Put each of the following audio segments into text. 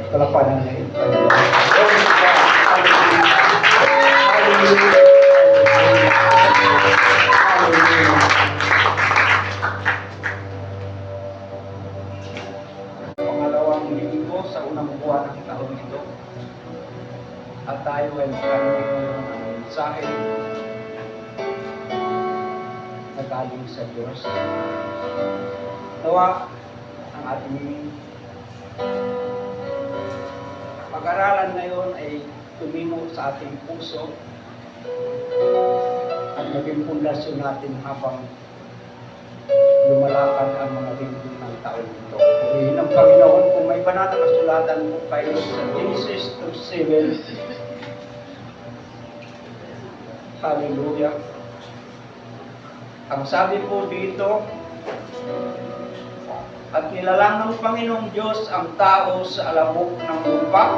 Kalapanan na ito. Hallelujah. Pangalawang linggo sa unang buwan ng taon ito. At tayo ay magkakaroon ng mensahe na galing sa Diyos. Nawa ang ating pag-aralan ngayon ay tumimo sa ating puso at maging pundasyon natin habang lumalakad ang mga linggo ng taon ito. Purihin ng Panginoon kung may banal na kasulatan po kayo sa Genesis 2:7. Hallelujah. Ang sabi po dito, at nilalang ng Panginoong Diyos ang tao sa alabok ng lupa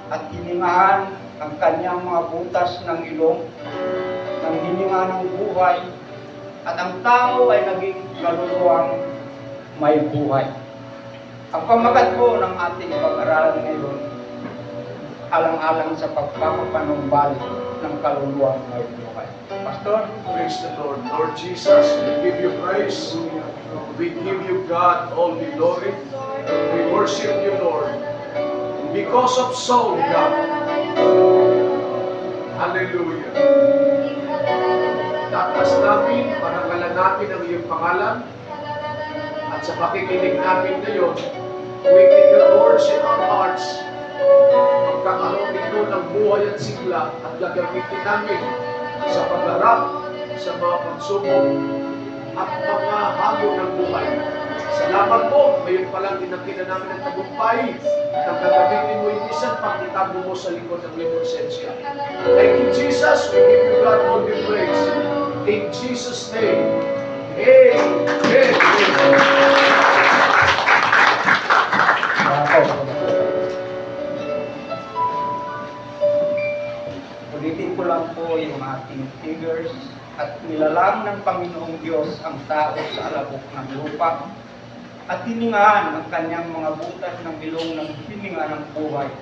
at hiningahan ang kanyang mga butas ng ilong ng hininga ng buhay at ang tao ay naging kaluluwang may buhay. Ang pamagat po ng ating pag-aralan ngayon, alang-alang sa pagpapapanumbalik ng kaluluwang may buhay. Pastor? Praise the Lord. Lord Jesus, we give you praise. We give you, God, all the glory. We worship you, Lord. Because of Saul, God. Hallelujah. Tatas namin, parangalan natin ang iyong pangalan. At sa pakikinig namin ngayon, quicken your words in our hearts. Magkakaroon ito ng buhay at sigla at gagamitin namin sa pagharap sa mga pagsubok at mga hamon ng buhay. Salamat po, ngayon pa lang tinakina namin ang tagumpay at ang gagamitin mo yung isang pagkitago mo sa likod ng liposensya. Thank you, Jesus. We give you God all the praise. In Jesus' name, amen. Ulitin ko lang po yung ating figures. At nilalang ng Panginoong Diyos ang tao sa alabok ng lupa at hiningahan ang kanyang mga butas ng ilong ng hininga ng buhay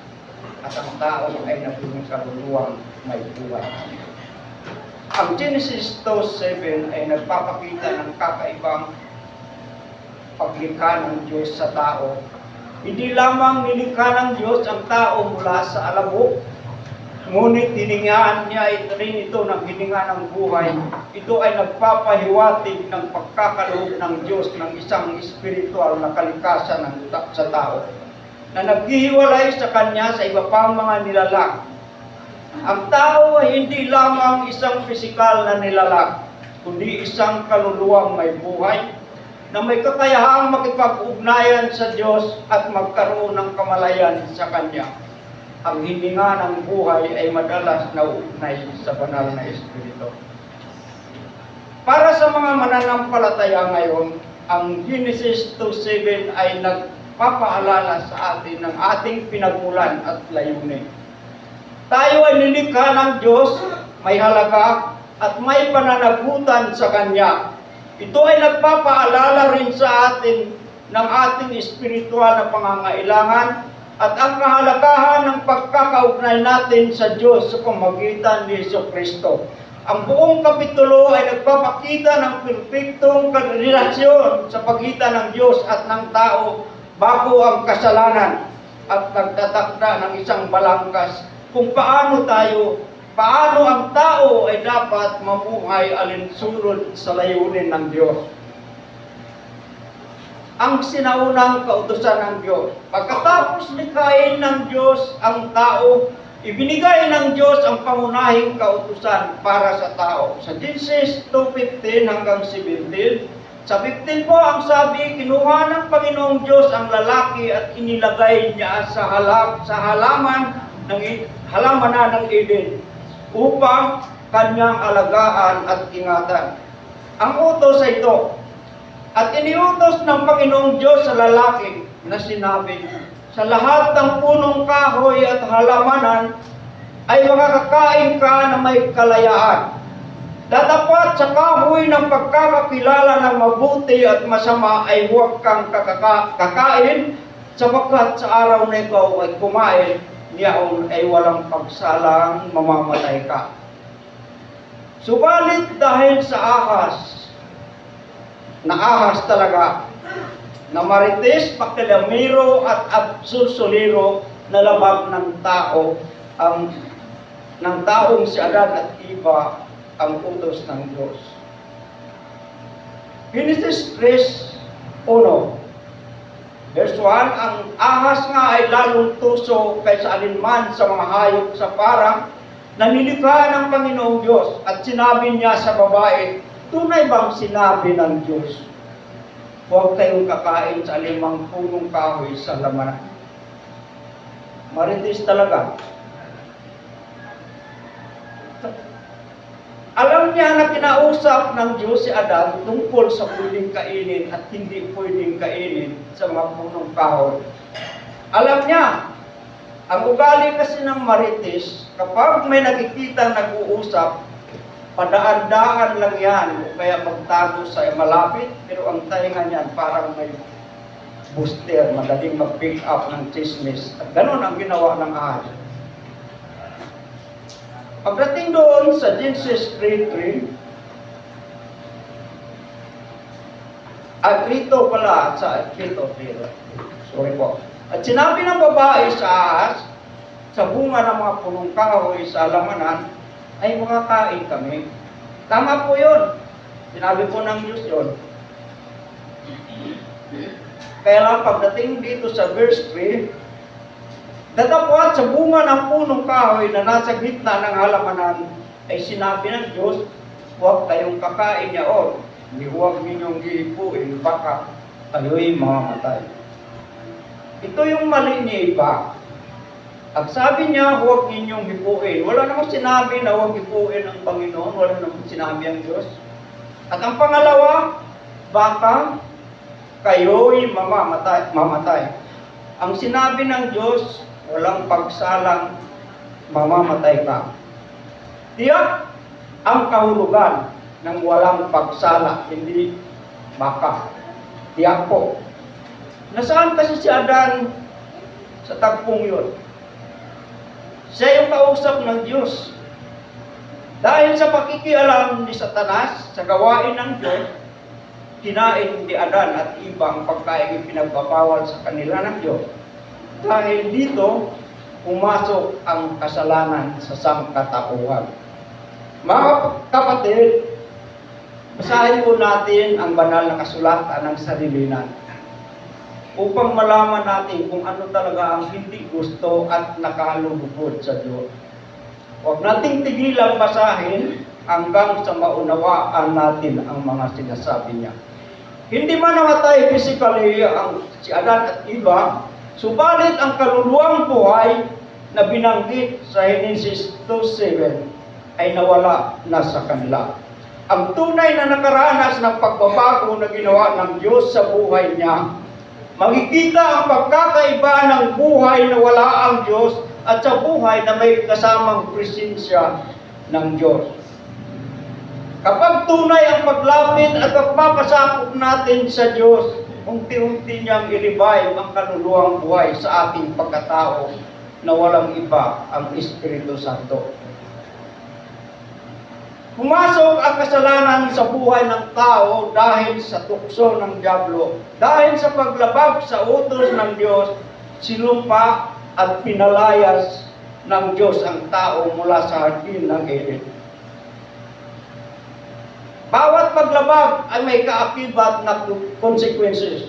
at ang tao ay naging kaluluwang may buhay. Ang Genesis 2:7 ay nagpapakita ng kakaibang paglikha ng Diyos sa tao. Hindi lamang nilikha ng Diyos ang tao mula sa alabok, ngunit hiningaan niya rin ito ng hininga ng buhay. Ito ay nagpapahiwatig ng pagkakaloob ng Diyos ng isang espiritual na kalikasan sa tao na naghihiwalay sa Kanya sa iba pang mga nilalang. Ang tao ay hindi lamang isang pisikal na nilalang, kundi isang kaluluwang may buhay na may kakayahang makipag-ugnayan sa Diyos at magkaroon ng kamalayan sa Kanya. Ang hininga ng buhay ay madalas nauugnay sa banal na Espiritu. Para sa mga mananampalataya ngayon, ang Genesis 2:7 ay nagpapaalala sa atin ng ating pinagmulan at layunin. Tayo ay nilikha ng Diyos, may halaga at may pananagutan sa Kanya. Ito ay nagpapaalala rin sa atin ng ating espiritual na pangangailangan at ang kahalagahan ng pagkakaugnay natin sa Diyos sa pamamagitan ni Jesucristo. Ang buong kapitulo ay nagpapakita ng perpektong relasyon sa pagitan ng Diyos at ng tao bago ang kasalanan at nagtatakda ng isang balangkas kung paano ang tao ay dapat mamuhay alinsunod sa layunin ng Diyos. Ang sinaunang kautusan ng Diyos. Pagkatapos likhain ng Diyos ang tao, ibinigay ng Diyos ang pangunahing kautusan para sa tao. Sa Genesis 2:15 hanggang 17, sa 15 po ang sabi, kinuha ng Panginoong Diyos ang lalaki at inilagay niya sa halamanan ng Eden upang kanyang alagaan at ingatan. Ang utos ay ito. At iniutos ng Panginoong Diyos sa lalaki na sinabi, sa lahat ng punong kahoy at halamanan ay makakakain ka na may kalayaan. Datapat sa kahoy ng pagkakakilala ng mabuti at masama ay huwag kang kakain, sapagkat sa araw na ikaw ay kumain, niyaon ay walang pagsalang mamamatay ka. Subalit dahil sa ahas talaga, na marites, pakilamiro at absursoliro na labag ng tao, ng taong si Adan at Eva ang utos ng Diyos. Genesis 3:1 Verse 1, ang ahas nga ay lalong tuso kaysa alinman sa mga hayop sa parang na nilikha ng Panginoong Diyos, at sinabi niya sa babae, tunay bang sinabi ng Diyos, huwag kayong kakain sa alimang punong kahoy sa lamanan? Marites talaga. Alam niya na kinausap ng Diyos si Adan tungkol sa pwedeng kainin at hindi pwedeng kainin sa mga punong kahoy. Alam niya, ang ugali kasi ng marites, kapag may nakikita nag-uusap, padaan-daan lang yan, o kaya magtago sa malapit, pero ang tainga niyan parang may booster, madaling mag-pick up ng chismis. At ganun ang ginawa ng ahas. Pagdating doon sa Genesis 3:3, at rito pala, sorry po. At sinabi ng babae sa ahas, sa bunga ng mga punong kahoy sa lamanan, ay makakain kami. Tama po yun. Sinabi po ng Diyos yun. Kaya lang pagdating dito sa verse 3, datapwat sa bunga ng punong kahoy na nasa gitna ng halamanan, ay sinabi ng Diyos, huwag kayong kakain niyaon, hindi huwag ninyong iipuin, baka kayo'y mamamatay. Ito yung mali ni Eva. At sabi niya, huwag ninyong hipuin. Wala namang sinabi na huwag hipuin ang Panginoon, wala namang sinabi ang Diyos. At ang pangalawa, baka kayo'y mamatay. Ang sinabi ng Diyos, walang pagsalang, mamamatay ka. Tiyak ang kahulugan ng walang pagsala, hindi baka. Tiyak po. Nasaan kasi si Adan sa tagpong yun? Siya yung kausap ng Diyos. Dahil sa pakikialam ni Satanas sa gawain ng Diyos, kinain ni Adan at Eva ang pagkain pinagbabawal sa kanila ng Diyos. Dahil dito, pumasok ang kasalanan sa sangkatauhan. Mga kapatid, basahin po natin ang banal na kasulatan ng sanlibutan upang malaman natin kung ano talaga ang hindi gusto at nakalulugod sa Diyos. Huwag nating tigilang basahin hanggang sa maunawaan natin ang mga sinasabi niya. Hindi man namatay physically ang si Adan at Eva, subalit ang kaluluwang buhay na binanggit sa Genesis 2:7 ay nawala na sa kanila. Ang tunay na nakaranas ng pagbabago na ginawa ng Diyos sa buhay niya, makikita ang pagkakaiba ng buhay na wala ang Diyos at sa buhay na may kasamang presensya ng Diyos. Kapag tunay ang paglapit at pagpapasakop natin sa Diyos, unti-unti niyang i-revive ang kaluluwang buhay sa ating pagkatao na walang iba ang Espiritu Santo. Pumasok ang kasalanan sa buhay ng tao dahil sa tukso ng dyablo. Dahil sa paglabag sa utos ng Diyos, sinumpa at pinalayas ng Diyos ang tao mula sa hardin ng Eden. Bawat paglabag ay may kaakibat na consequences.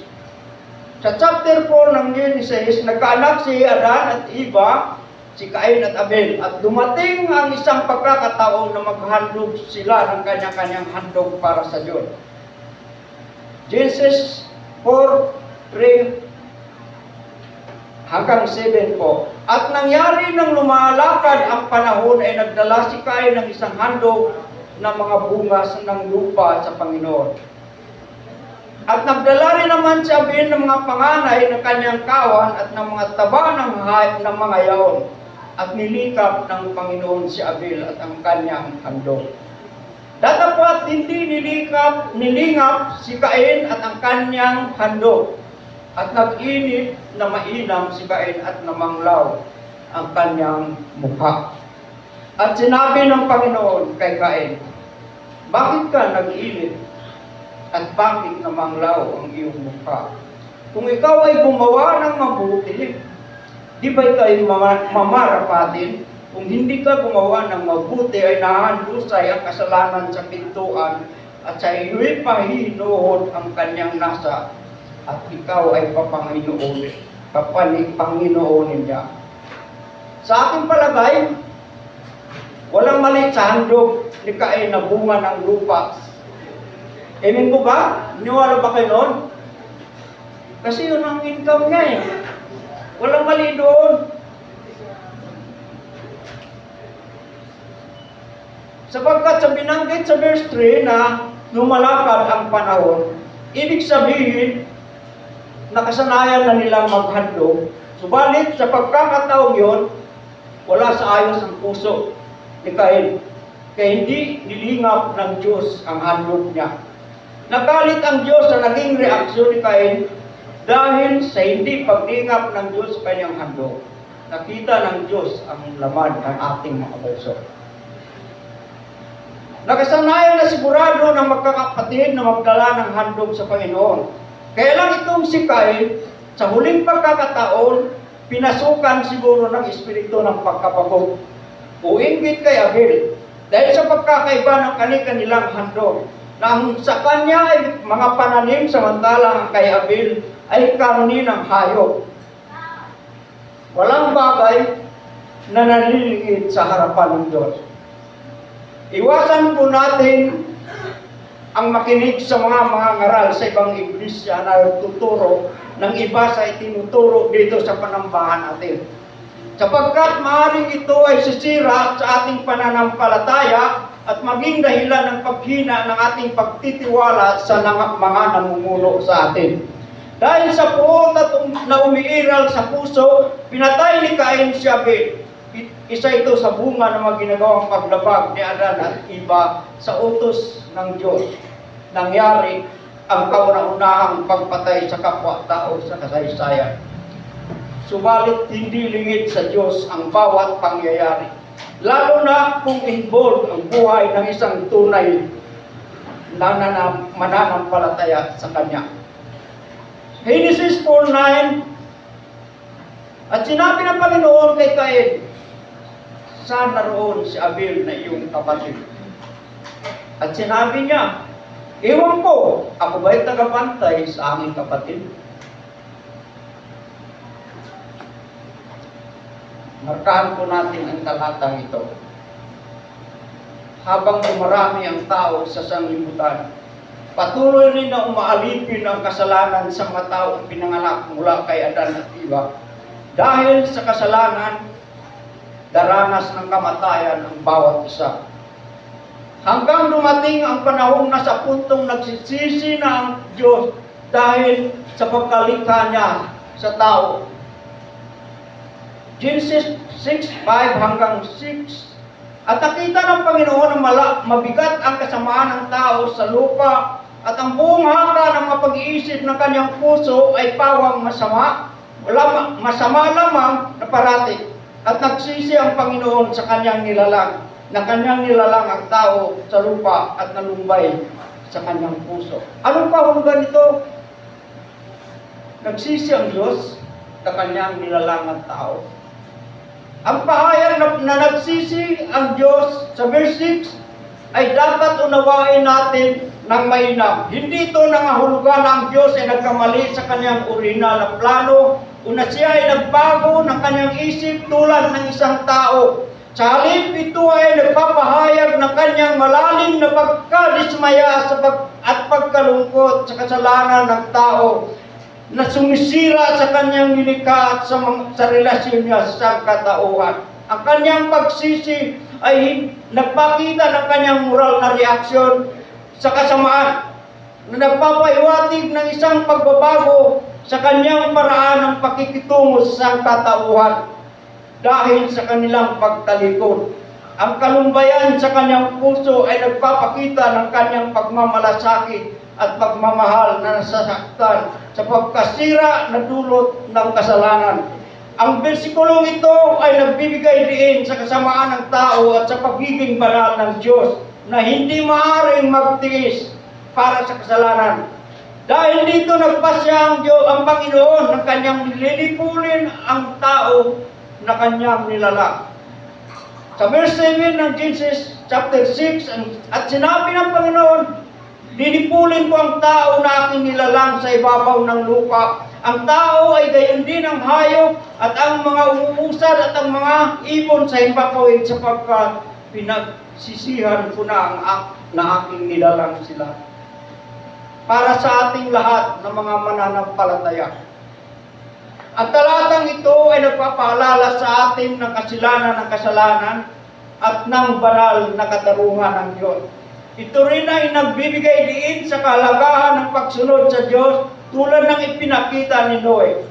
Sa chapter 4 ng Genesis, nagkaanak si Adan at Eva, si Cain at Abel, at dumating ang isang pagkakataon na maghandog sila ng kanya-kanyang handog para sa Diyos. Genesis 4:3 hanggang 7 po. At nangyari nang lumalakad ang panahon ay nagdala si Cain ng isang handog na mga bungas ng lupa sa Panginoon. At nagdala rin naman si Abel ng mga panganay ng kanyang kawan at ng mga taba ng mga yaon. At nilikap ng Panginoon si Abel at ang kanyang handog. Datapwat hindi nilingap si Cain at ang kanyang handog. At nag-init na mainam si Cain at namanglaw ang kanyang mukha. At sinabi ng Panginoon kay Cain, bakit ka nag-init? At bakit namanglaw ang iyong mukha? Kung ikaw ay gumawa ng mabuti, di ba ikaw mamarapatin? Kung hindi ka gumawa ng mabuti, ay nahandusay ang kasalanan sa pintuan at sa iyo'y pahinuhod ang kanyang nasa at ikaw ay Panginoonin niya. Sa aking palagay, walang mali sa handog ni Cain na bunga ng lupa. Amen po ba? Niwala ba kayo noon? Kasi yun ang income niya eh. Walang mali doon. Sapagkat sa binanggit sa verse 3 na lumalakad ang panahon, ibig sabihin, nakasanayan na nilang maghandog. Subalit sa pagkakataong yon, wala sa ayos ang puso ni Cain. Kaya hindi nilingap ng Diyos ang handog niya. Nagalit ang Diyos sa naging reaksyon ni Cain dahil sa hindi paglingap ng Diyos sa kanyang handog. Nakita ng Diyos ang laman ng ating mga puso. Nakasanayan na sigurado ng magkakapatid na magdala ng handog sa Panginoon. Kaya lang itong si Cain, sa huling pagkakataon, pinasukan siguro ng espiritu ng pagkapagod o inggit kay Abel. Dahil sa pagkakaiba ng kanilang handog, na ang sa kanya ay mga pananim samantalang kay Abel ay karni ng hayop. Walang bagay na nalilingid sa harapan ng Diyos. Iwasan po natin ang makinig sa mga ngaral sa ibang iglesia na tuturo ng iba sa itinuturo dito sa panambahan natin. Sapagkat maaaring ito ay sisira sa ating pananampalataya at maging dahilan ng paghina ng ating pagtitiwala sa mga namumuno sa atin. Dahil sa puot na umiiral sa puso, pinatay ni Cain si Abel. Isa ito sa bunga ng mga ginagawang paglabag ni Adan at Eva sa utos ng Diyos. Nangyari ang kauna-unahang pagpatay sa kapwa-tao sa kasaysayan. Subalit hindi lingid sa Diyos ang bawat pangyayari. Lalo na kung involved ang buhay ng isang tunay na mananampalataya sa Kanya. Genesis 4:9, at sinabi ng Panginoon kay Cain, saan naroon si Abel na iyong kapatid? At sinabi niya, ewan ko, ako ba'y tagapantay sa aking kapatid? Markahan po natin ang talatang ito. Habang dumarami ang tao sa sanglibutan, patuloy rin na umaalipin ang kasalanan sa mga taong pinanganak mula kay Adan at Eva. Dahil sa kasalanan, daranas ng kamatayan ang bawat isa. Hanggang dumating ang panahon na sa puntong nagsisisi na ang Diyos dahil sa pagkalikha niya sa tao. Genesis 6:5 hanggang 6. At nakita ng Panginoon na mabigat ang kasamaan ng tao sa lupa at ang buong haka ng mga pag-iisip ng kanyang puso ay pawang masama. Masama lamang na parati. At nagsisi ang Panginoon sa kanyang nilalang, na kanyang nilalang ang tao sa lupa at nalumbay sa kanyang puso. Anong kahulugan nito? Nagsisi ang Diyos sa kanyang nilalang ang tao. Ang pahayag na nagsisi ang Diyos sa verse 6 ay dapat unawain natin ng mainam. Hindi ito nangahulugan na ang Diyos ay nagkamali sa kanyang orihinal na plano o na siya ay nagbago ng kanyang isip tulad ng isang tao. Sa halip, ito ay nagpapahayag ng kanyang malalim na pagkadismaya at pagkalungkot sa kasalanan ng tao na sumisira sa kanyang nilikha at sa relasyon niya sa katauhan. Ang kanyang pagsisi ay nagpakita ng kanyang moral na reaksyon sa kasamaan na nagpapahiwatig ng isang pagbabago sa kanyang paraan ng pakikitungo sa katauhan dahil sa kanilang pagtalikod. Ang kalumbayan sa kanyang puso ay nagpapakita ng kanyang pagmamalasakit at pagmamahal na nasasaktan sa pagkasira na dulot ng kasalanan. Ang bersikulong ito ay nagbibigay diin sa kasamaan ng tao at sa pagiging banal ng Diyos na hindi maaaring magtiis para sa kasalanan. Dahil dito nagpasya ang Diyos, ang Panginoon, ng kanyang lilipulin ang tao na kanyang nilalang. Sa verse 7 ng Genesis chapter 6, at sinabi ng Panginoon, lilipulin ko ang tao na aking nilalang sa ibabaw ng lupa. Ang tao ay gayon din ang hayop at ang mga uusad at ang mga ibon sa himpapawid sapagkat pinagsisihan ko na aking nilalang sila. Para sa ating lahat ng mga mananampalataya. Ang talatang ito ay nagpapaalala sa atin ng kasilanan ng kasalanan at ng banal na katarungan ng Diyos. Ito rin ay nagbibigay diin sa kahalagahan ng pagsunod sa Diyos tulad ng ipinakita ni Noe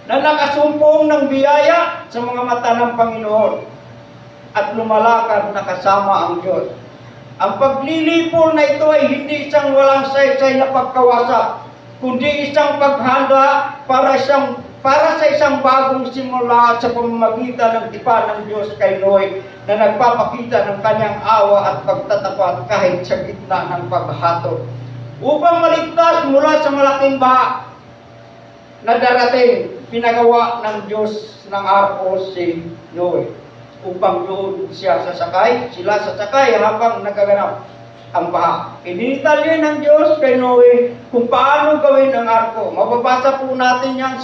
na nakasumpong ng biyaya sa mga mata ng Panginoon at lumalakad na kasama ang Diyos. Ang paglilipol na ito ay hindi isang walang saysay na pagkawasa, kundi isang paghanda para sa isang bagong simula sa pamamagitan ng tipan ng Diyos kay Noe na nagpapakita ng kanyang awa at pagtatapat kahit sa gitna ng paghahatol. Upang maligtas mula sa malaking baha na darating, pinagawa ng Diyos ng arko si Noe upang doon sila sasakay habang nagaganap ang baha. Initalya ng Diyos kay Noe kung paano gawin ang arko. Mababasa po natin yan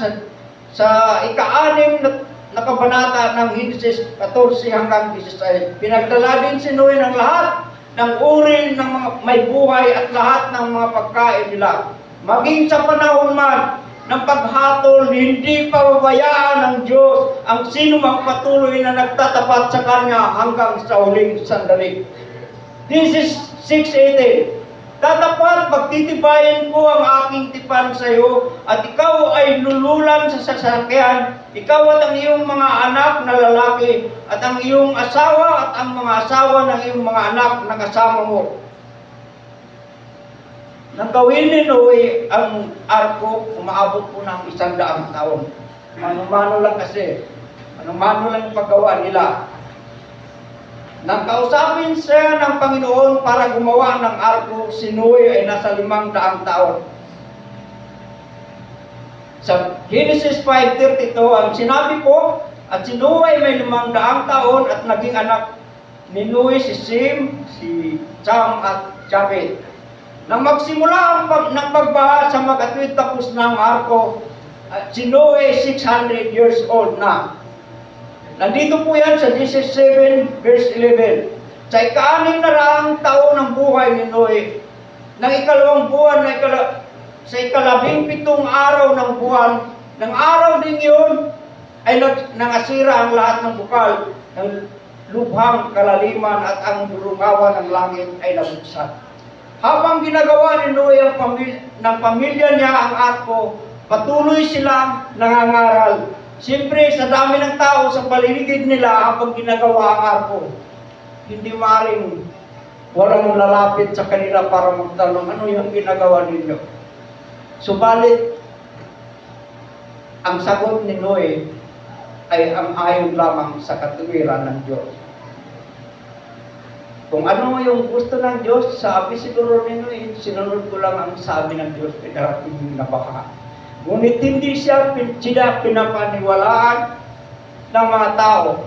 sa ika-6 na kabanata ng Genesis 14 hanggang 16. Pinagdala din si Noe ng lahat ng uri ng mga may buhay at lahat ng mga pagkain nila. Maging sa panahon man ng paghatol, hindi pababayaan ng Diyos ang sino mang patuloy na nagtatapat sa Kanya hanggang sa huling sandali. This is 6:18. Tatapat, pagtitibayin ko ang aking tipan sa iyo, at ikaw ay lululan sa sasakyan, ikaw at ang iyong mga anak na lalaki, at ang iyong asawa at ang mga asawa ng iyong mga anak na kasama mo. Nang gawin ni Noe ang arko, umaabot po ng 100 taon. Mano-mano lang kasi. Mano-mano lang yung paggawa nila. Nang kausapin siya ng Panginoon para gumawa ng arko, si Noe ay nasa 500 taon. Sa Genesis 5:32, ang sinabi po, at si Noe ay may 500 taon at naging anak ni Noe si Sem, si Cham at Japhet. Nang magsimula ng pagbaha sa mag-atwid tapos ng arko, si Noe 600 years old na. Nandito po yan sa Genesis 7 verse 11. Sa ika-6 na raang taon ng buhay ni Noe, ng ikalawang buwan sa ika-17 araw ng buwan, ng araw din yun ay nangasira ang lahat ng bukal ng lubhang kalaliman at ang bulungawan ng langit ay nabuksan. Habang ginagawa ni Noe ng pamilya niya ang arko, patuloy silang nangangaral. Siyempre, sa dami ng tao sa paligid nila habang ginagawa ang arko, hindi maaaring walang lalapit sa kanila para magtanong, ano yung ginagawa ninyo? Subalit, ang sagot ni Noe ay ang ayon lamang sa katuwiran ng Diyos. Kung ano yung gusto ng Diyos, sabi siguro ninyo, sinunod ko lang ang sabi ng Diyos, pinarating na baka. Ngunit hindi siya pinapaniwalaan ng mga tao.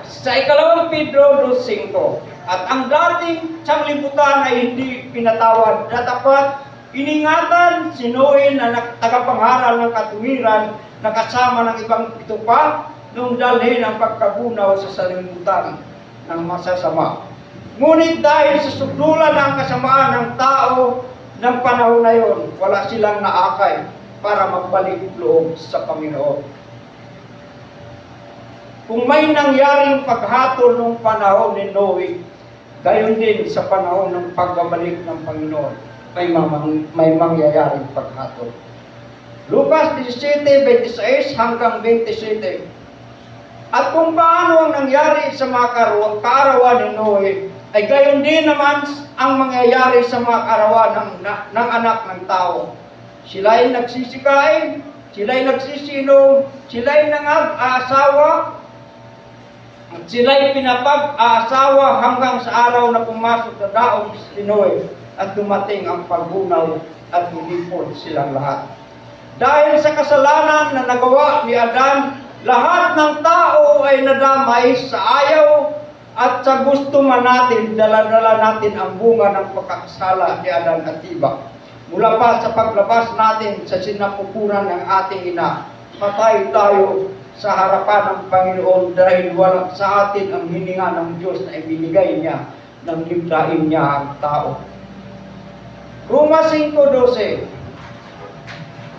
Sa ikalawang Pedro 2:5, at ang dating sanglibutan ay hindi pinatawad, dapat iningatan si Noe na tagapangaral ng katuwiran na kasama ng ibang ito pa, nung dalhin ang pagkabunaw sa sanlibutan ng masasama. Ngunit dahil sa sukdulan ng kasamaan ng tao ng panahon na yon, wala silang naakay para magbalik loob sa Panginoon. Kung may nangyaring paghatol ng panahon ni Noe, gayon din sa panahon ng pagbabalik ng Panginoon, may mangyayaring paghatol. Lucas 17:26 hanggang 27. At kung paano ang nangyari sa mga kaarawan ni Noe, ay gayon din naman ang mangyayari sa mga karawan ng anak ng tao. Sila'y nagsisikain, sila'y nagsisinom, sila'y nangag-aasawa, at sila'y pinapag-aasawa hanggang sa araw na pumasok na daong si Noe at dumating ang pagbunaw at nilipol silang lahat. Dahil sa kasalanan na nagawa ni Adan, lahat ng tao ay nadamay sa ayaw at sa gusto man natin, dala-dala natin ang bunga ng pagkakasala ni Adan at Eva. Mula pa sa paglabas natin sa sinapupunan ng ating ina, patay tayo sa harapan ng Panginoon dahil walang sa atin ang hininga ng Diyos na ibinigay niya nang libdain niya ang tao. Roma 5:12.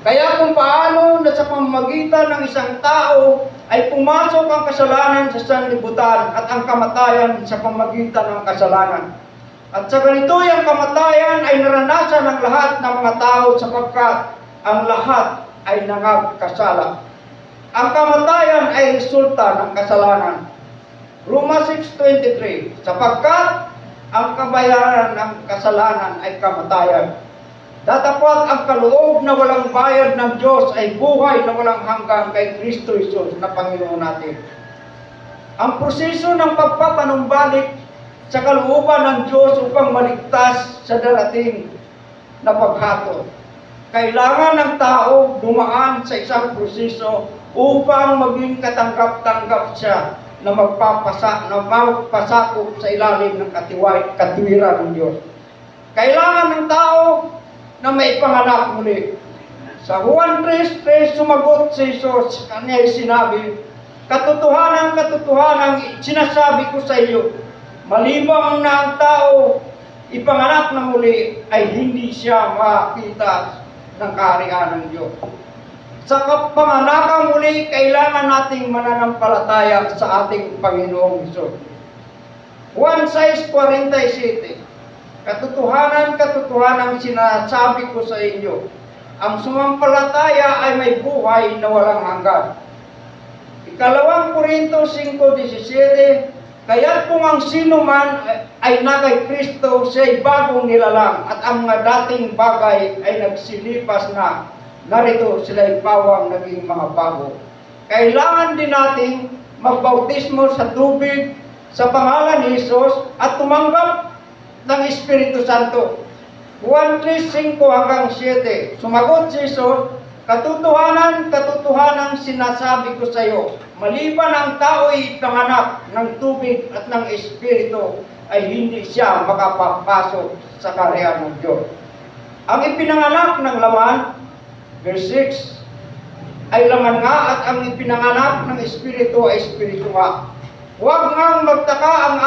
Kaya kung paano na sa pamamagitan ng isang tao ay pumasok ang kasalanan sa sanlibutan at ang kamatayan sa pamamagitan ng kasalanan. At sa ganito yung kamatayan ay naranasan ng lahat ng mga tao sapagkat ang lahat ay nangagkasala. Ang kamatayan ay resulta ng kasalanan. Roma 6:23. Sapagkat ang kabayaran ng kasalanan ay kamatayan. Datapwat ang kaloob na walang bayad ng Diyos ay buhay na walang hanggan kay Kristo Jesus na Panginoon natin. Ang proseso ng pagpapanumbalik sa kalooban ng Diyos upang maligtas sa darating na paghatol. Kailangan ng tao dumaan sa isang proseso upang maging katanggap-tanggap siya na magpasakop sa ilalim ng katuwiran ng Diyos. Kailangan ng tao na may panganak muli. Sa Juan 3:3, sumagot si Jesus, kanya sinabi, katotohanan, sinasabi ko sa iyo, malibang na ang tao ipanganak na muli ay hindi siya makita ng kaharian ng Diyos. Sa kapanganakan muli, kailangan nating mananampalataya sa ating Panginoong Hesus. Juan 6:47. Katotohanan, sinasabi ko sa inyo, ang sumampalataya ay may buhay na walang hanggan. Ikalawang Korinto 5:17. Kaya't kung ang sino man ay na kay Kristo, siya'y bagong nilalang at ang mga dating bagay ay nagsilipas na. Narito sila'y pawang naging mga bago. Kailangan din nating magbautismo sa tubig sa pangalan ni Jesus at tumanggap ng Espiritu Santo. Juan 3:5-7. Sumagot si Jesus, katotohanan, sinasabi ko sa iyo, maliban ang tao'y ipanganak ng tubig at ng Espiritu, ay hindi siya makapapasok sa kaharian ng Diyos. Ang ipinanganak ng laman, verse 6, ay laman nga at ang ipinanganak ng Espiritu ay Espiritu nga. Huwag ngang magtaka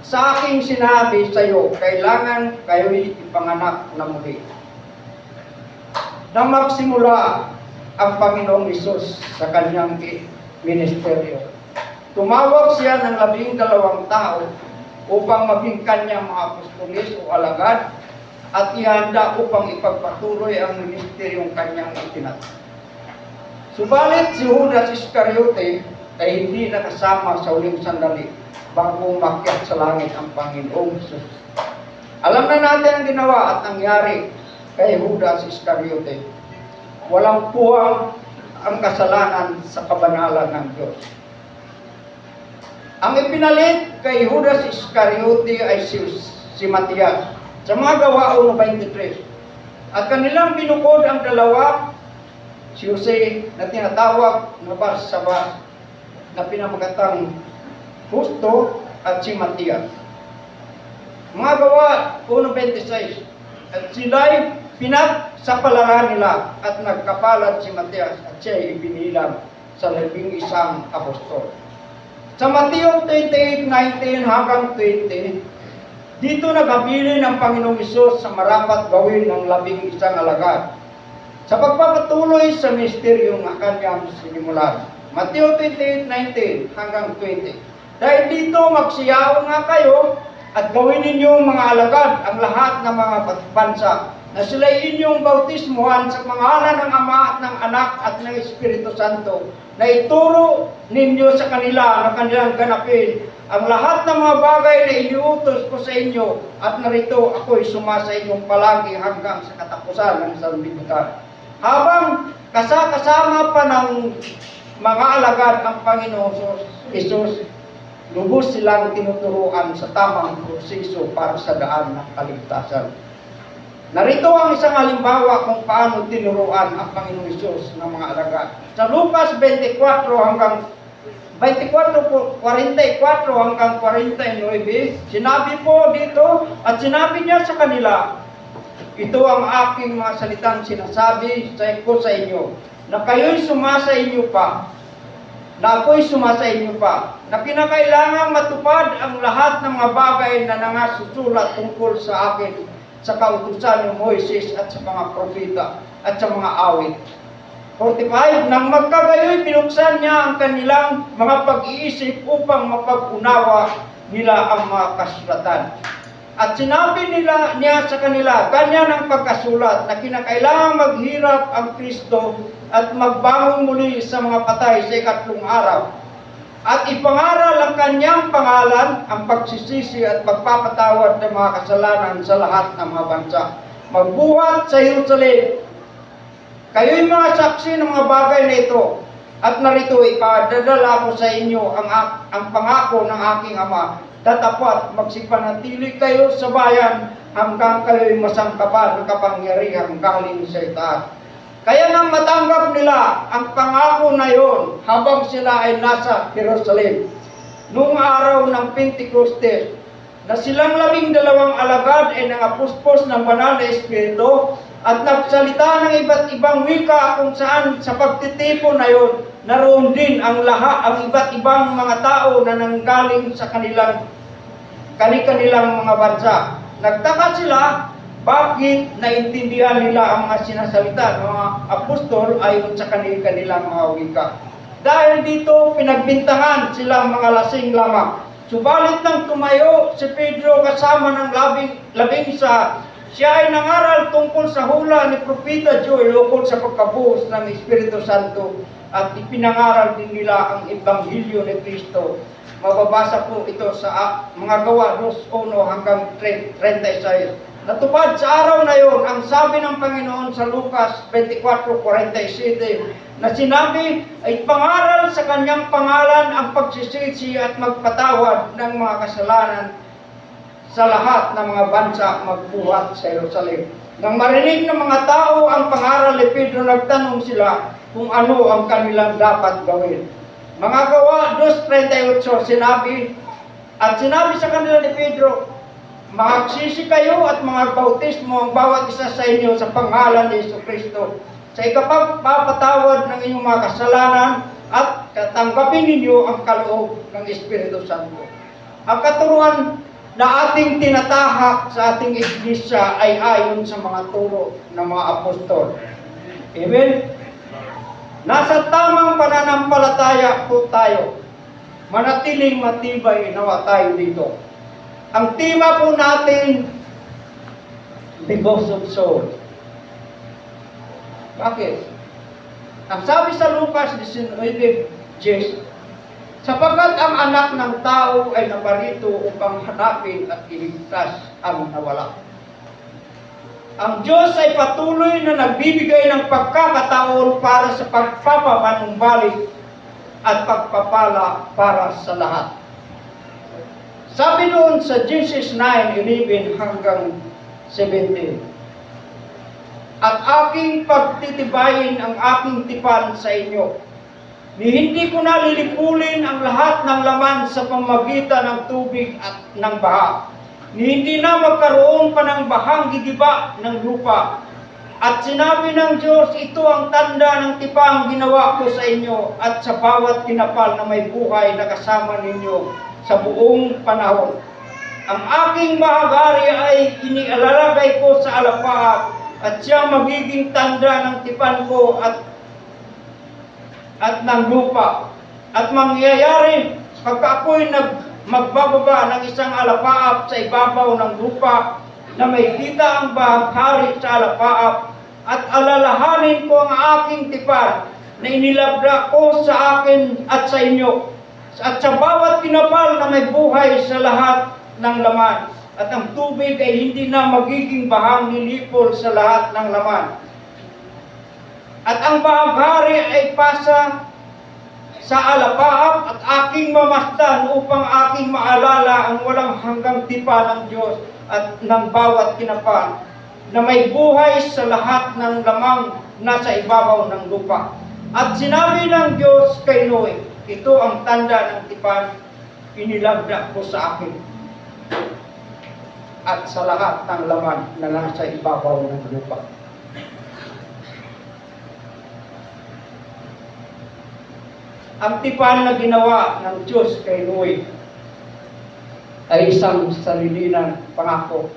sa aking sinabi sa iyo, kailangan kayo'y ipanganak na muli. Nang magsimula ang Panginoong Hesus sa kanyang ministeryo, tumawag siya ng 12 tao upang maging kanyang mga apostoles o alagad at ihanda upang ipagpatuloy ang ministeryong kanyang itinatag. Subalit si Judas Iscariote ay hindi nakasama sa huling sandali bago umakyat sa langit ang Panginoong Hesus. Alam na natin ang ginawa at nangyari kay Judas Iscariote. Walang puwang ang kasalanan sa kabanalan ng Diyos. Ang ipinalit kay Judas Iscariote ay si Matias sa mga Gawa 1:23. At kanilang binukod ang dalawa, si Jose na tinatawag na Barsabas na pinamagatang Justo at si Matias. Mga Gawa 1:26. At sila'y pinagsapalaran nila at nagkapalad si Matias at siya'y ibinilang sa 11 apostol. Sa Mateo 28:19-20, dito naghabilin ang Panginoong Hesus sa marapat gawin ng 11 alagad sa pagpapatuloy sa misteryong kanyang sinimulan. Mateo 28:19-20. Dahil dito magsiyaw nga kayo at gawin ninyong mga alagad ang lahat ng mga bansa na sila'y inyong bautismuhan sa pangalan ng Ama at ng Anak at ng Espiritu Santo, na ituro ninyo sa kanila na kanilang ganapin ang lahat ng mga bagay na iniutos ko sa inyo, at narito ako'y sumasa inyong palagi hanggang sa katapusan ng sanlibutan. Habang kasama pa ng mga alagad ang Panginoon Isus, lubos silang tinuturuan sa tamang proseso para sa daan ng kaligtasan. Narito ang isang halimbawa kung paano tinuruan ang Panginoon Isus ng mga alagad. Sa Lucas 24 hanggang 44 hanggang 49, sinabi po dito, at sinabi niya sa kanila, ito ang aking mga salitang sinasabi ko sa inyo, na kayo'y sumasa inyo pa, na ako'y sumasa inyo pa, na kinakailangang matupad ang lahat ng mga bagay na nangasusulat tungkol sa akin sa kautusan ni Moises at sa mga propeta at sa mga awit. 45, nang magkagayoy binuksan niya ang kanilang mga pag-iisip upang mapag-unawa nila ang mga kasulatan. At sinabi niya sa kanila, ganyan ang pagkasulat na kinakailangan maghirap ang Kristo at magbangon muli sa mga patay sa ikatlong araw. At ipangaral ang kanyang pangalan, ang pagsisisi at pagpapatawad ng mga kasalanan sa lahat ng mga bansa. Magbuhat sa Jerusalem. Kayo'y mga saksi ng mga bagay na ito, at narito ipadadala ko sa inyo ang pangako ng aking Ama, tatapat magsipanatili kayo sa bayan hanggang kayo'y masangkapan ng kapangyarihan galing sa itaas. Kaya nang matanggap nila ang pangako na yon habang sila ay nasa Jerusalem, noong araw ng Pentecostes, na silang 12 alagad ay nangapuspos ng banal na Espiritu, at nagsalita ng iba't ibang wika kung saan sa pagtitipon na yon, naroon din ang iba't ibang mga tao na nanggaling sa kanilang mga bansa. Nagtaka sila, bakit naintindihan nila ang mga sinasalita ng mga apostol ayon sa kanilang mga wika. Dahil dito, pinagbintangan silang mga lasing lamang. Subalit nang tumayo si Pedro kasama ng labing-isa, siya ay nangaral tungkol sa hula ni Propeta Joel ukol sa pagkabuhos ng Espiritu Santo, at ipinangaral din nila ang Ebanghelyo ni Kristo. Mababasa po ito sa mga Gawa 2:1 hanggang 36. Natupad sa araw na yon ang sabi ng Panginoon sa Lucas 24:47 na sinabi ay pangaral sa kanyang pangalan ang pagsisisi at magpatawad ng mga kasalanan sa lahat ng mga bansa, magbuhat sa Jerusalem. Nang marinig ng mga tao ang pangaral ni Pedro, nagtanong sila kung ano ang kanilang dapat gawin. Mga Gawa 2:38, sinabi sa kanila ni Pedro, magsisi kayo at mga bautismo ang bawat isa sa inyo sa pangalan ni Jesucristo sa ikapagpapatawad ng inyong mga kasalanan, at tatanggapin ninyo ang kaloob ng Espiritu Santo. Ang katuruan na ating tinatahak sa ating iglesia ay ayon sa mga turo ng mga apostol. Amen? Nasa tamang pananampalataya po tayo. Manatiling matibay nawa tayo dito. Ang tema po natin, because of soul. Bakit? Ang sabi sa Lucas 19:10, sapagkat ang anak ng tao ay naparito upang hanapin at iligtas ang nawala. Ang Diyos ay patuloy na nagbibigay ng pagkakataon para sa pagpapanumbalik at pagpapala para sa lahat. Sabi doon sa Genesis 9:11 hanggang 17, at aking pagtitibayin ang aking tipan sa inyo, ni hindi ko na lilipulin ang lahat ng laman sa pamamagitan ng tubig at ng baha. Ni hindi na magkaroon pa ng bahang gigiba ng lupa. At sinabi ng Diyos, ito ang tanda ng tipang ginawa ko sa inyo at sa bawat kinapal na may buhay na kasama ninyo sa buong panahon. Ang aking mahagari ay inialalagay ko sa alapaap, at siya magiging tanda ng tipan ko at ng lupa. At mangyayari pagka ako'y magbababa ng isang alapaap sa ibabaw ng lupa, na may kita ang bahaghari sa alapaap, at alalahanin ko ang aking tipan na inilabda ko sa akin at sa inyo. At sa bawat kinapal na may buhay sa lahat ng laman. At ang tubig ay hindi na magiging bahang nilipol sa lahat ng laman. At ang bahaghari ay pasa sa alapaap at aking mamasdan upang aking maalala ang walang hanggang tipa ng Diyos at ng bawat kinapal na may buhay sa lahat ng lamang nasa ibabaw ng lupa. At sinabi ng Diyos kay Noe, ito ang tanda ng tipan, inilagda ko sa akin at sa lahat ng laman na nasa ibabaw ng lupa. Ang tipan na ginawa ng Diyos kay Noe ay isang salilinang pangako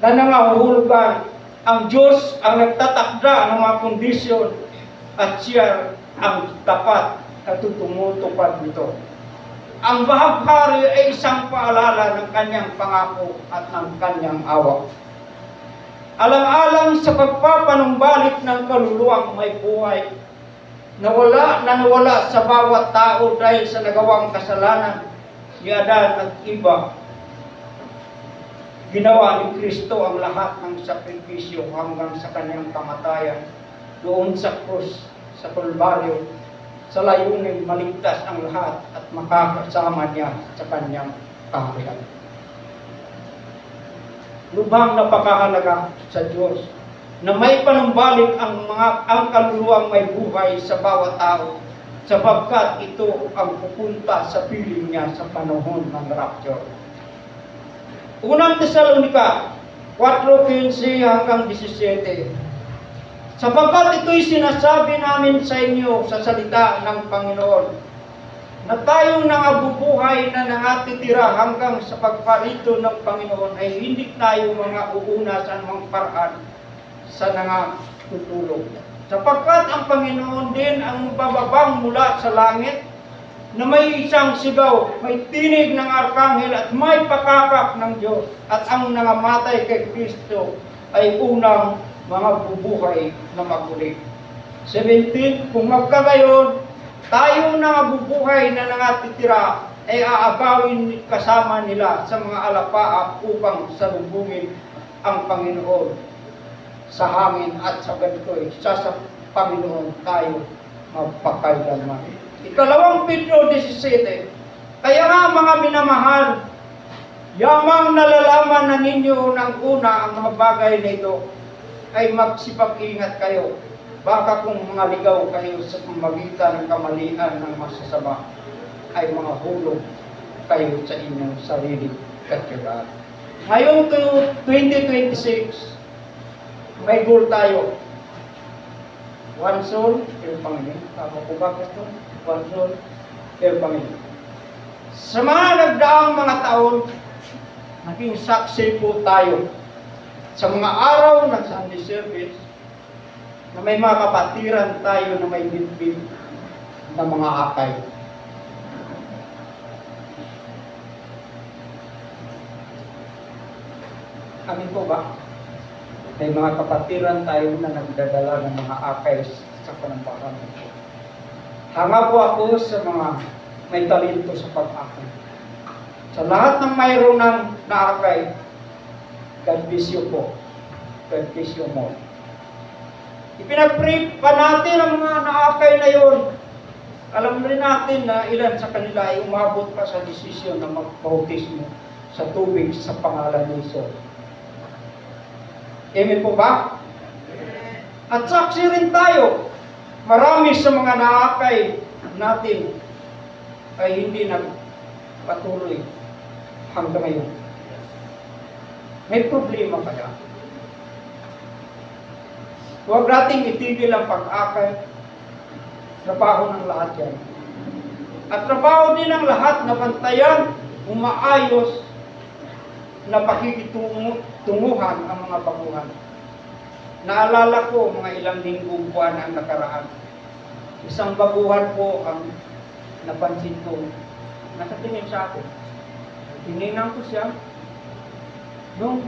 na nangahulugan ang Diyos ang nagtatakda ng mga kondisyon at siya ang tapat na tumutupad nito. Ang bahaghari ay isang paalala ng kanyang pangako at ng kanyang awa. Alang-alang sa pagpapanumbalik ng kaluluwang may buhay, nawala sa bawat tao dahil sa nagawang kasalanan ni Adan at iba. Ginawa ni Kristo ang lahat ng sakripisyo hanggang sa kanyang kamatayan doon sa krus, sa Kalbaryo, sa layuning maligtas ang lahat at makakasama niya sa kanyang kaharian. Lubhang napakahalaga sa Diyos na may panumbalik ang kaluluwang may buhay sa bawat tao sapagkat ito ang pupunta sa piling niya sa panahon ng rapture. Unang Tesalonica 4:15 hanggang 17. Sapagkat ito'y sinasabi namin sa inyo sa salita ng Panginoon, na tayong nangabubuhay na nangatitira hanggang sa pagparito ng Panginoon ay hindi tayo mga uuna sa anumang paraan sa nangatutulog. Sapagkat ang Panginoon din ang bababang mula sa langit, na may isang sigaw, may tinig ng arkanghel at may pakakak ng Diyos, at ang nangamatay kay Kristo ay unang mga bubuhay na maguli. 17, kung magkagayon, tayo na bubuhay na nangatitira ay aagawin kasama nila sa mga alapaap upang salubungin ang Panginoon sa hangin at sa ganito'y sa Panginoon tayo magpakailanman. Ikalawang Pedro 17, kaya nga mga minamahal, yamang nalalaman na ninyo ng una ang mga bagay na ito, ay magsipag-ingat kayo. Baka kung mga ligaw kayo sa pamagitan ng kamalian ng masasama, ay mga hulog kayo sa inyong sarili katyagaan. Ngayong 2026, may goal tayo. One soul, pero Panginoon. Tama po ba ito? One soul, pero Panginoon. Sa mga nagdaang mga taon, naging saksi po tayo sa mga araw ng Sunday service na may mga kapatiran tayo na may bitbit na mga akay. Amin po ba? May mga kapatiran tayo na nagdadala ng mga akay sa panampakan. Hanga po ako sa mga may talento sa pag-akay. Sa lahat ng mayroon ng naakay, God bless you po. God bless you more. Ipinag-pray pa natin ang mga naakay na yun. Alam rin natin na ilan sa kanila ay umabot pa sa desisyon na mag-bautismo sa tubig sa pangalan ni Jesus. Amen po ba? At saksi rin tayo. Marami sa mga naakay natin ay hindi nagpatuloy hanggang ngayon. May problema kaya? Huwag nating itigil ang pag-akay. Trabaho ng lahat yan. At trabaho din ng lahat na bantayan, umaayos, na pakikitunguhan ang mga baguhan. Naalala ko mga ilang linggong buwan ang nakaraan. Isang baguhan po ang napansin ko, nakatingin sa akin. Tininan ko siya. Nung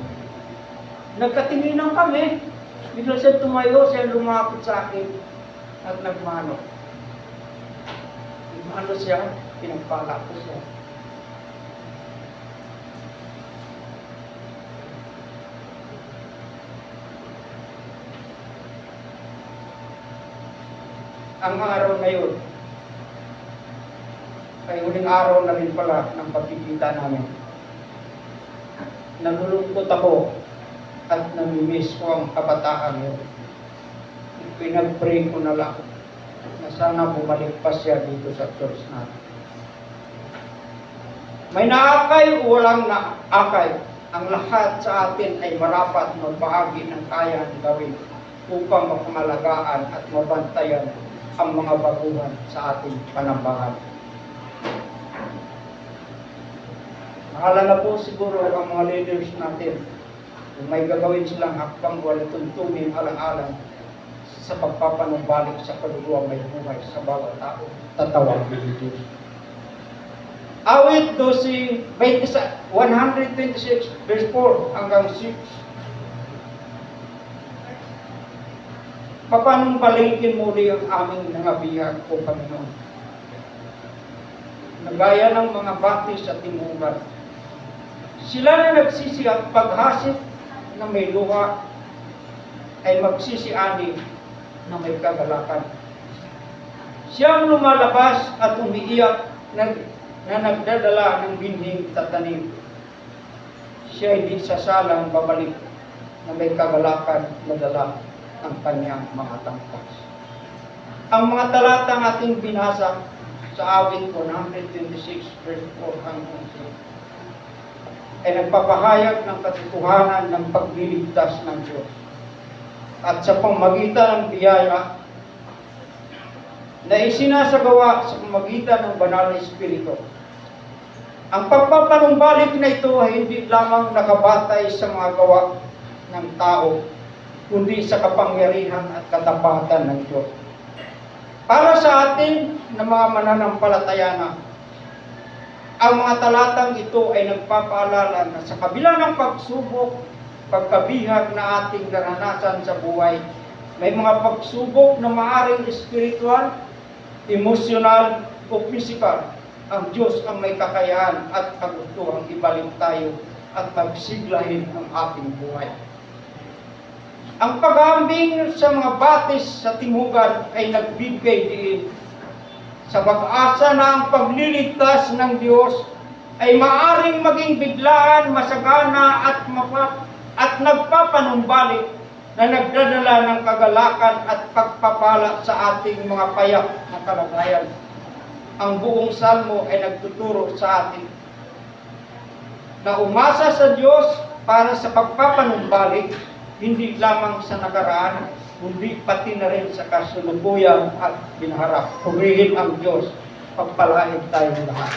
nagkatinginan kami, bigla siya tumayo, siya lumapit sa akin at nagmano. Ano siya? Pinagpala ko siya. Ang araw na yun ay huling araw na rin pala ng pagkikita namin. Nalulungkot ako at namimiss ko ang kabataan yun. Pinag-pray ko na lang na sana bumalik pa siya dito sa church natin. May naakay o walang naakay, ang lahat sa atin ay marapat magbahagi ng kayang gawin upang mapangalagaan at mabantayan ang mga baguhan sa ating panambahan. Naalala po siguro ang mga leaders natin, kung may gagawin silang hakbang walang tuntunin alang-alang sa pagpapanumbalik sa kaluluwa may buhay sa bawat tao, tatawagin ni Diyos. Awit 126 verse 4 hanggang 6. Papanumbalikin muli ang aming nangabihan, O Panginoon. Nagaya ng mga bati sa timugan. Sila na nagsisi at paghasip na may luha ay magsisiani na may kagalakan. Siyang lumalabas at umiiyak na nagdadala ng binhing tatanim. Siya hindi sasalang babalik na may kagalakan na dala ng kanyang mga tangkas. Ang mga talatang ating binasa sa awit 126 verse 4 hanggang 6 ay nagpapahayag ng katotohanan ng pagliligtas ng Diyos. At sa pamamagitan ng biyaya na isinasagawa sa pamamagitan ng banal na Espiritu. Ang pagpapanumbalik na ito ay hindi lamang nakabatay sa mga gawa ng tao, kundi sa kapangyarihan at katapatan ng Diyos. Para sa atin na mga mananampalataya na, ang mga talatang ito ay nagpapaalala na sa kabila ng pagsubok, pagkabihag na ating naranasan sa buhay, may mga pagsubok na maaring espiritual, emosyonal o pisikal. Ang Diyos ang may kakayahan at kagustuhang ibalik tayo at magsiglahin ang ating buhay. Ang pag-aambing sa mga batis sa timugan ay nagbibigay diin sa pag-asa na ang pagliligtas ng Diyos ay maaring maging biglaan, masagana at nagpapanumbalik na nagdadala ng kagalakan at pagpapala sa ating mga payak na kalagayan. Ang buong salmo ay nagtuturo sa atin na umasa sa Diyos para sa pagpapanumbalik, hindi lamang sa nakaraan, kundi pati na rin sa kasalukuyan at binaharap. Purihin ang Diyos, pagpalain tayong lahat.